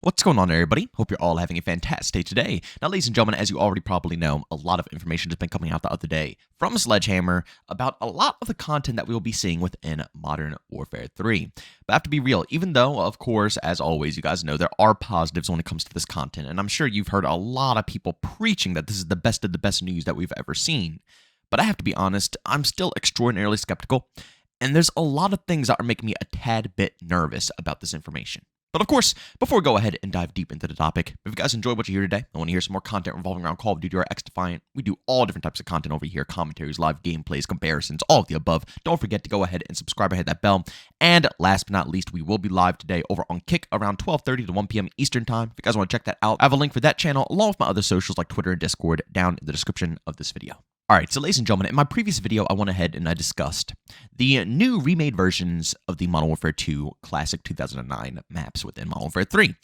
What's going on, everybody? Hope you're all having a fantastic day today. Now, ladies and gentlemen, as you already probably know, a lot of information has been coming out the other day from Sledgehammer about a lot of the content that we will be seeing within Modern Warfare 3. But I have to be real, even though, of course, as always, you guys know there are positives when it comes to this content, and I'm sure you've heard a lot of people preaching that this is the best of the best news that we've ever seen. But I have to be honest, I'm still extraordinarily skeptical, and there's a lot of things that are making me a tad bit nervous about this information. But of course, before we go ahead and dive deep into the topic, if you guys enjoyed what you hear today, I want to hear some more content revolving around Call of Duty or X-Defiant. We do all different types of content over here, commentaries, live gameplays, comparisons, all of the above. Don't forget to go ahead and subscribe and hit that bell. And last but not least, we will be live today over on Kick around 12:30 to 1 p.m. Eastern Time. If you guys want to check that out, I have a link for that channel along with my other socials like Twitter and Discord down in the description of this video. Alright, so ladies and gentlemen, in my previous video, I went ahead and I discussed the new remade versions of the Modern Warfare 2 Classic 2009 maps within Modern Warfare 3.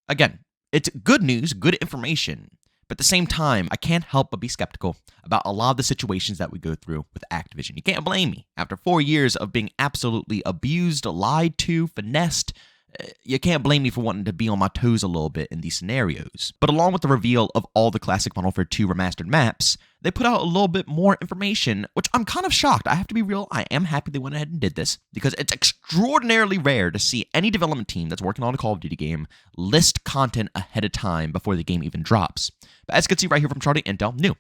Again, it's good news, good information, but at the same time, I can't help but be skeptical about a lot of the situations that we go through with Activision. You can't blame me. After 4 years of being absolutely abused, lied to, finessed, you can't blame me for wanting to be on my toes a little bit in these scenarios. But along with the reveal of all the classic Modern Warfare 2 remastered maps, they put out a little bit more information, which I'm kind of shocked. I have to be real, I am happy they went ahead and did this, because it's extraordinarily rare to see any development team that's working on a Call of Duty game list content ahead of time before the game even drops. But as you can see right here from Charting Intel, new.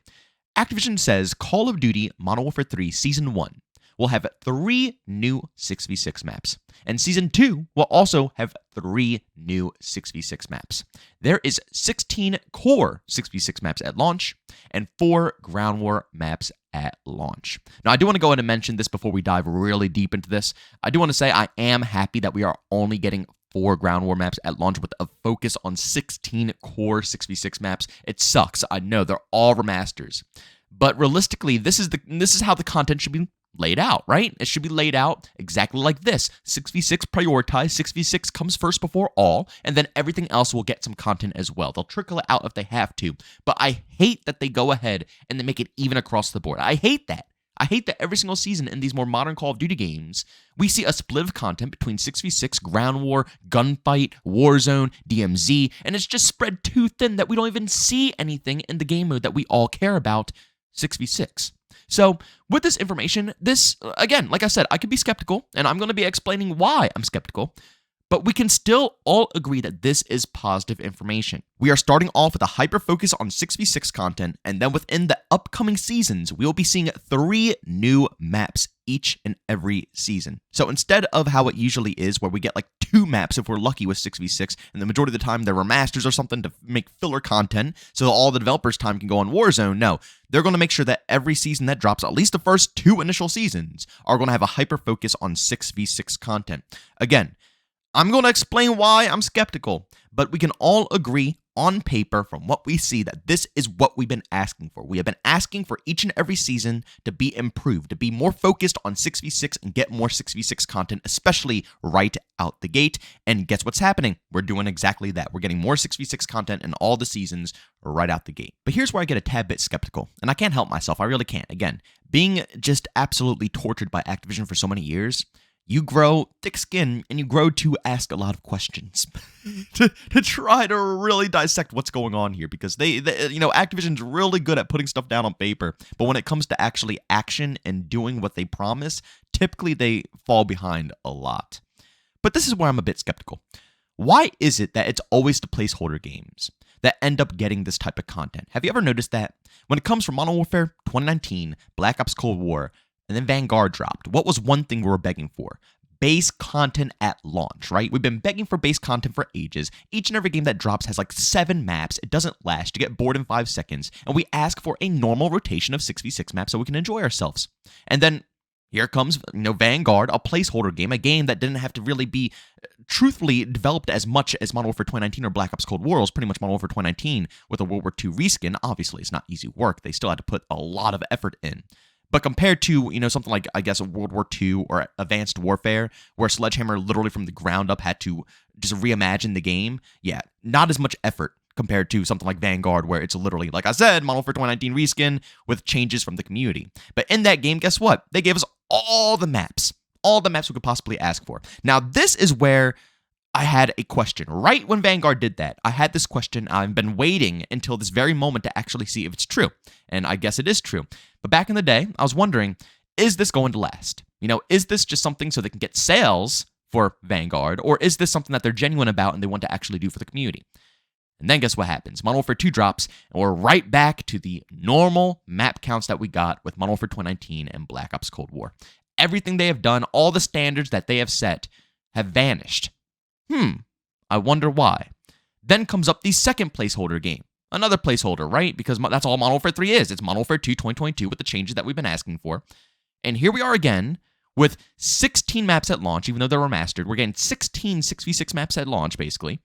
Activision says Call of Duty Modern Warfare 3 Season 1 will have 3 new 6v6 maps. And Season 2 will also have 3 new 6v6 maps. There is 16 core 6v6 maps at launch and 4 ground war maps at launch. Now, I do want to go ahead and mention this before we dive really deep into this. I do want to say I am happy that we are only getting 4 ground war maps at launch with a focus on 16 core 6v6 maps. It sucks. I know they're all remasters. But realistically, this is how the content should be laid out, right? It should be laid out exactly like this. 6v6 prioritized, 6v6 comes first before all, and then everything else will get some content as well. They'll trickle it out if they have to, but I hate that they go ahead and they make it even across the board. I hate that. I hate that every single season in these more modern Call of Duty games, we see a split of content between 6v6, ground war, gunfight, warzone, DMZ, and it's just spread too thin that we don't even see anything in the game mode that we all care about, 6v6. So, with this information, again, like I said, I could be skeptical, and I'm going to be explaining why I'm skeptical, but we can still all agree that this is positive information. We are starting off with a hyper-focus on 6v6 content, and then within the upcoming seasons, we will be seeing 3 new maps each and every season. So instead of how it usually is, where we get like 2 maps if we're lucky with 6v6, and the majority of the time they're remasters or something to make filler content, so all the developers' time can go on Warzone, no. They're going to make sure that every season that drops, at least the first 2 initial seasons, are going to have a hyper-focus on 6v6 content. Again, I'm going to explain why I'm skeptical, but we can all agree on paper from what we see that this is what we've been asking for. We have been asking for each and every season to be improved, to be more focused on 6v6 and get more 6v6 content, especially right out the gate. And guess what's happening? We're doing exactly that. We're getting more 6v6 content in all the seasons right out the gate. But here's where I get a tad bit skeptical, and I can't help myself. I really can't. Again, being just absolutely tortured by Activision for so many years, you grow thick skin and you grow to ask a lot of questions to try to really dissect what's going on here, because Activision's really good at putting stuff down on paper, but when it comes to actually action and doing what they promise, typically they fall behind a lot. But this is where I'm a bit skeptical. Why is it that it's always the placeholder games that end up getting this type of content? Have you ever noticed that? When it comes from Modern Warfare 2019, Black Ops Cold War, and then Vanguard dropped, what was one thing we were begging for? Base content at launch, right? We've been begging for base content for ages. Each and every game that drops has like 7 maps. It doesn't last. You get bored in 5 seconds. And we ask for a normal rotation of 6v6 maps so we can enjoy ourselves. And then here comes, Vanguard, a placeholder game, a game that didn't have to really be truthfully developed as much as Modern Warfare 2019 or Black Ops Cold War. It was pretty much Modern Warfare 2019 with a World War II reskin. Obviously, it's not easy work. They still had to put a lot of effort in. But compared to, something like, I guess, World War II or Advanced Warfare, where Sledgehammer literally from the ground up had to just reimagine the game, yeah, not as much effort compared to something like Vanguard, where it's literally, like I said, Modern Warfare 2019 reskin with changes from the community. But in that game, guess what? They gave us all the maps we could possibly ask for. Now, this is where I had a question. Right when Vanguard did that, I had this question. I've been waiting until this very moment to actually see if it's true. And I guess it is true. But back in the day, I was wondering, is this going to last? Is this just something so they can get sales for Vanguard, or is this something that they're genuine about and they want to actually do for the community? And then guess what happens? Modern Warfare 2 drops, and we're right back to the normal map counts that we got with Modern Warfare 2019 and Black Ops Cold War. Everything they have done, all the standards that they have set, have vanished. I wonder why. Then comes up the second placeholder game. Another placeholder, right? Because that's all Modern Warfare 3 is. It's Modern Warfare 2 2022 with the changes that we've been asking for. And here we are again with 16 maps at launch, even though they're remastered. We're getting 16 6v6 maps at launch, basically.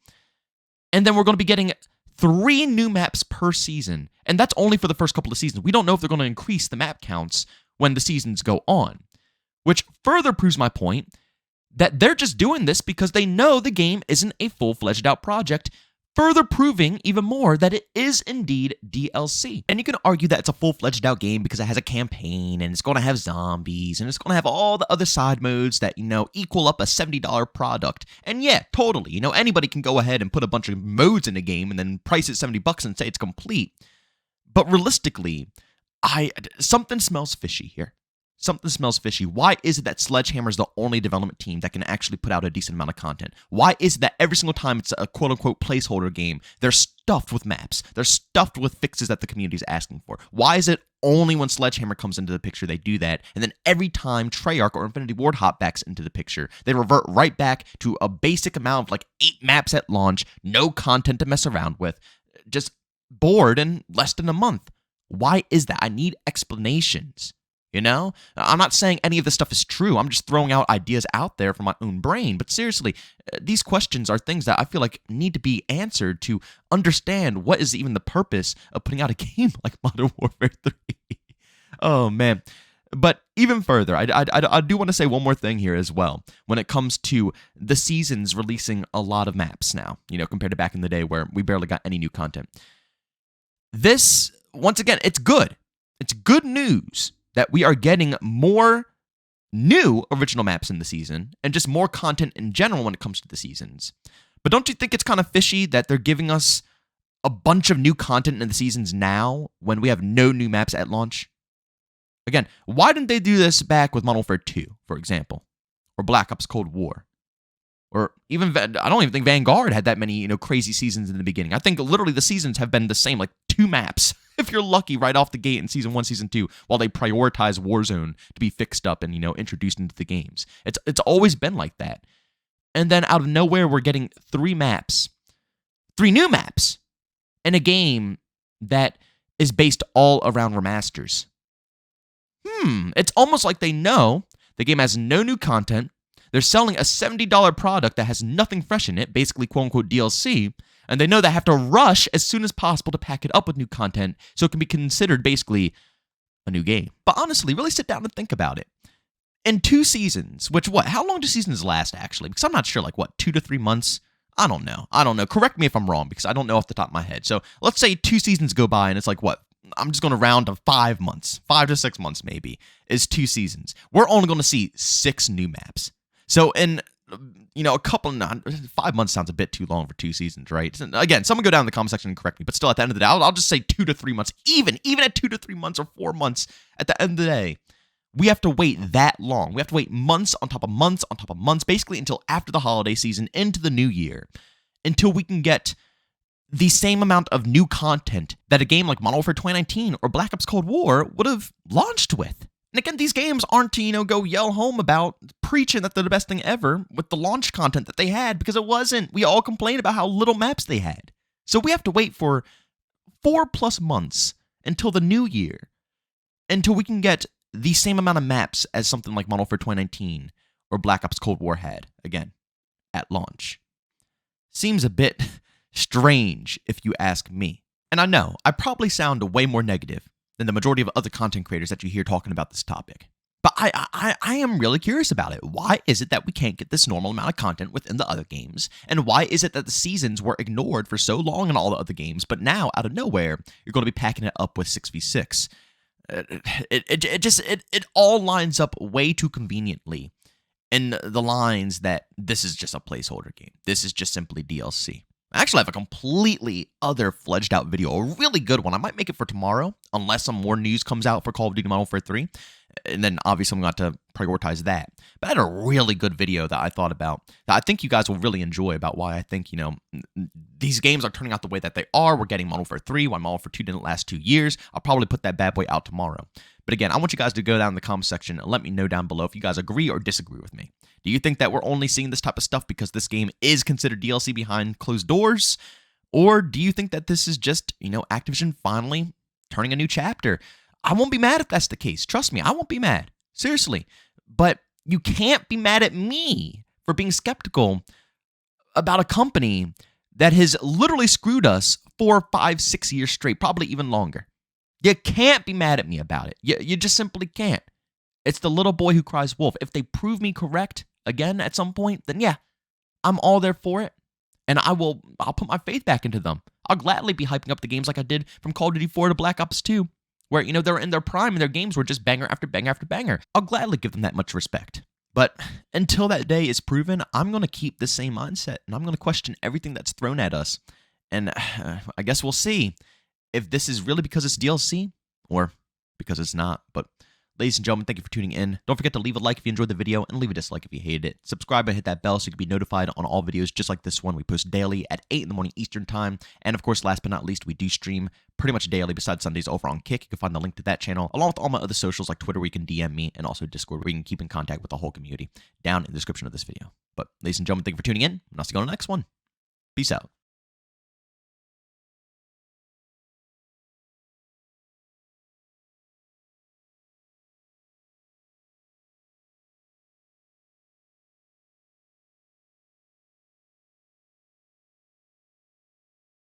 And then we're going to be getting 3 new maps per season. And that's only for the first couple of seasons. We don't know if they're going to increase the map counts when the seasons go on. Which further proves my point that they're just doing this because they know the game isn't a full-fledged out project, further proving even more that it is indeed DLC. And you can argue that it's a full-fledged out game because it has a campaign, and it's going to have zombies, and it's going to have all the other side modes that, equal up a $70 product. And yeah, totally, anybody can go ahead and put a bunch of modes in a game and then price it $70 and say it's complete. But realistically, something smells fishy here. Something smells fishy. Why is it that Sledgehammer is the only development team that can actually put out a decent amount of content? Why is it that every single time it's a quote-unquote placeholder game, they're stuffed with maps? They're stuffed with fixes that the community is asking for. Why is it only when Sledgehammer comes into the picture they do that, and then every time Treyarch or Infinity Ward hop backs into the picture, they revert right back to a basic amount of like 8 maps at launch, no content to mess around with, just bored in less than a month? Why is that? I need explanations. I'm not saying any of this stuff is true. I'm just throwing out ideas out there from my own brain. But seriously, these questions are things that I feel like need to be answered to understand what is even the purpose of putting out a game like Modern Warfare 3. Oh, man. But even further, I do want to say one more thing here as well when it comes to the seasons releasing a lot of maps now, compared to back in the day where we barely got any new content. This, once again, it's good. It's good news that we are getting more new original maps in the season and just more content in general when it comes to the seasons. But don't you think it's kind of fishy that they're giving us a bunch of new content in the seasons now when we have no new maps at launch? Again, why didn't they do this back with Modern Warfare 2, for example? Or Black Ops Cold War? Or even, I don't even think Vanguard had that many, crazy seasons in the beginning. I think literally the seasons have been the same, like 2 maps. If you're lucky, right off the gate in Season 1, Season 2, while they prioritize Warzone to be fixed up and, introduced into the games. It's always been like that. And then out of nowhere, we're getting 3 maps. 3 new maps in a game that is based all around remasters. It's almost like they know the game has no new content. They're selling a $70 product that has nothing fresh in it, basically quote-unquote DLC, and they know they have to rush as soon as possible to pack it up with new content so it can be considered basically a new game. But honestly, really sit down and think about it. In 2 seasons, how long do seasons last actually? Because I'm not sure, 2 to 3 months? I don't know. Correct me if I'm wrong because I don't know off the top of my head. So let's say 2 seasons go by and it's I'm just going to round to 5 months. 5 to 6 months maybe is 2 seasons. We're only going to see 6 new maps. So in, 5 months sounds a bit too long for 2 seasons, right? Again, someone go down in the comment section and correct me, but still at the end of the day, I'll just say 2 to 3 months, even at 2 to 3 months or 4 months, at the end of the day, we have to wait that long. We have to wait months on top of months on top of months, basically until after the holiday season, into the new year, until we can get the same amount of new content that a game like Modern Warfare 2019 or Black Ops Cold War would have launched with. And again, these games aren't to, go yell home about preaching that they're the best thing ever with the launch content that they had, because it wasn't. We all complained about how little maps they had. So we have to wait for 4+ months until the new year, until we can get the same amount of maps as something like Modern Warfare 2019 or Black Ops Cold War had, again, at launch. Seems a bit strange, if you ask me. And I know, I probably sound way more negative than the majority of other content creators that you hear talking about this topic. But I am really curious about it. Why is it that we can't get this normal amount of content within the other games? And why is it that the seasons were ignored for so long in all the other games, but now, out of nowhere, you're going to be packing it up with 6v6? It all lines up way too conveniently in the lines that this is just a placeholder game. This is just simply DLC. I actually have a completely other fledged out video, a really good one. I might make it for tomorrow, unless some more news comes out for Call of Duty Modern Warfare 3. And then obviously I'm going to have to prioritize that. But I had a really good video that I thought about that I think you guys will really enjoy about why I think, these games are turning out the way that they are. We're getting Modern Warfare 3, why Modern Warfare 2 didn't last 2 years. I'll probably put that bad boy out tomorrow. But again, I want you guys to go down in the comment section and let me know down below if you guys agree or disagree with me. Do you think that we're only seeing this type of stuff because this game is considered DLC behind closed doors? Or do you think that this is just, Activision finally turning a new chapter? I won't be mad if that's the case. Trust me, I won't be mad. Seriously. But you can't be mad at me for being skeptical about a company that has literally screwed us 4, 5, 6 years straight, probably even longer. You can't be mad at me about it. You just simply can't. It's the little boy who cries wolf. If they prove me correct again at some point, then yeah, I'm all there for it. And I'll put my faith back into them. I'll gladly be hyping up the games like I did from Call of Duty 4 to Black Ops 2, where, they were in their prime and their games were just banger after banger after banger. I'll gladly give them that much respect. But until that day is proven, I'm going to keep the same mindset, and I'm going to question everything that's thrown at us. And I guess we'll see if this is really because it's DLC or because it's not. But ladies and gentlemen, thank you for tuning in. Don't forget to leave a like if you enjoyed the video and leave a dislike if you hated it. Subscribe and hit that bell so you can be notified on all videos just like this one. We post daily at 8 in the morning Eastern time. And of course, last but not least, we do stream pretty much daily besides Sundays over on Kick. You can find the link to that channel along with all my other socials like Twitter where you can DM me, and also Discord where you can keep in contact with the whole community down in the description of this video. But ladies and gentlemen, thank you for tuning in, and I'll see you on the next one. Peace out.